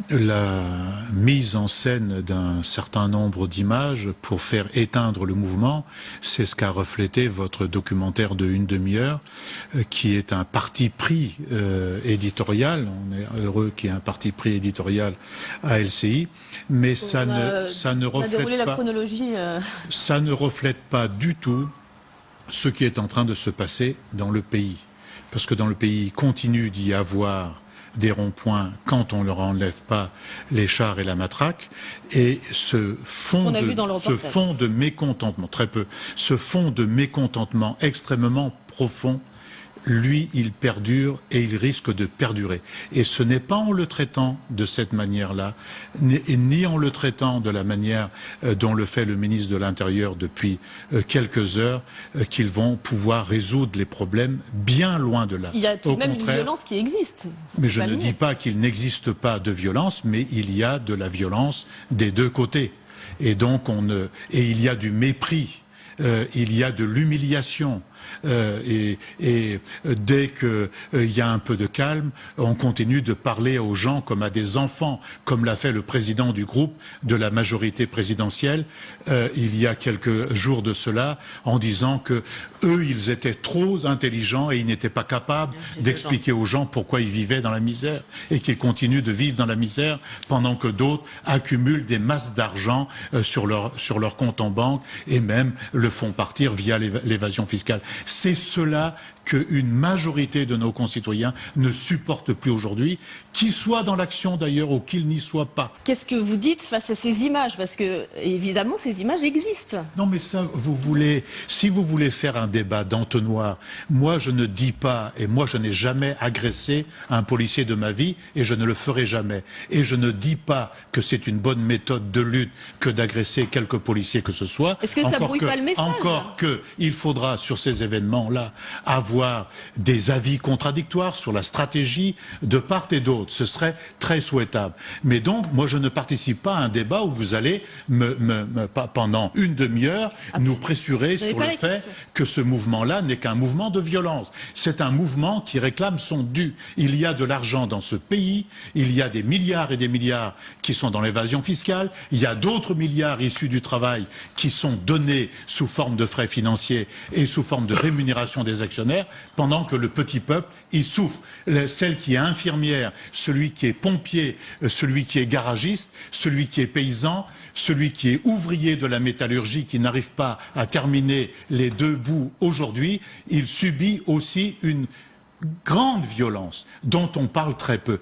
la mise en scène d'un certain nombre d'images pour faire éteindre le mouvement. C'est ce qu'a reflété votre documentaire de une demi-heure, qui est un parti pris éditorial. On est heureux qu'il y ait un parti pris éditorial à LCI, mais ça ne reflète pas du tout ce qui est en train de se passer dans le pays. Parce que dans le pays, il continue d'y avoir des ronds-points quand on ne leur enlève pas les chars et la matraque, et ce fond de mécontentement, très peu, ce fond de mécontentement extrêmement profond, lui, il perdure et il risque de perdurer. Et ce n'est pas en le traitant de cette manière-là, ni en le traitant de la manière dont le fait le ministre de l'Intérieur depuis quelques heures, qu'ils vont pouvoir résoudre les problèmes, bien loin de là. Il y a tout de même une violence qui existe. Mais je ne dis pas qu'il n'existe pas de violence, mais il y a de la violence des deux côtés. Et donc il y a du mépris, il y a de l'humiliation. Et dès qu'il y a un peu de calme, on continue de parler aux gens comme à des enfants, comme l'a fait le président du groupe de la majorité présidentielle il y a quelques jours de cela, en disant que eux, ils étaient trop intelligents et ils n'étaient pas capables d'expliquer aux gens pourquoi ils vivaient dans la misère et qu'ils continuent de vivre dans la misère pendant que d'autres accumulent des masses d'argent sur leur compte en banque et même le font partir via l'évasion fiscale. C'est cela qu'une majorité de nos concitoyens ne supportent plus aujourd'hui, qu'ils soient dans l'action d'ailleurs ou qu'ils n'y soient pas. Qu'est-ce que vous dites face à ces images? Parce que, évidemment, ces images existent. Non mais ça, si vous voulez faire un débat d'entonnoir, moi je ne dis pas, et moi je n'ai jamais agressé un policier de ma vie, et je ne le ferai jamais. Et je ne dis pas que c'est une bonne méthode de lutte que d'agresser quelques policiers que ce soit. Est-ce que ça brouille pas le message? Encore qu'il faudra, sur ces événements-là, avoir des avis contradictoires sur la stratégie de part et d'autre. Ce serait très souhaitable. Mais donc, moi, je ne participe pas à un débat où vous allez, pendant une demi-heure, nous pressurer sur le fait que ce mouvement-là n'est qu'un mouvement de violence. C'est un mouvement qui réclame son dû. Il y a de l'argent dans ce pays, il y a des milliards et des milliards qui sont dans l'évasion fiscale, il y a d'autres milliards issus du travail qui sont donnés sous forme de frais financiers et sous forme de rémunération des actionnaires, pendant que le petit peuple, il souffre. Celle qui est infirmière, celui qui est pompier, celui qui est garagiste, celui qui est paysan, celui qui est ouvrier de la métallurgie, qui n'arrive pas à terminer les deux bouts aujourd'hui, il subit aussi une grande violence dont on parle très peu.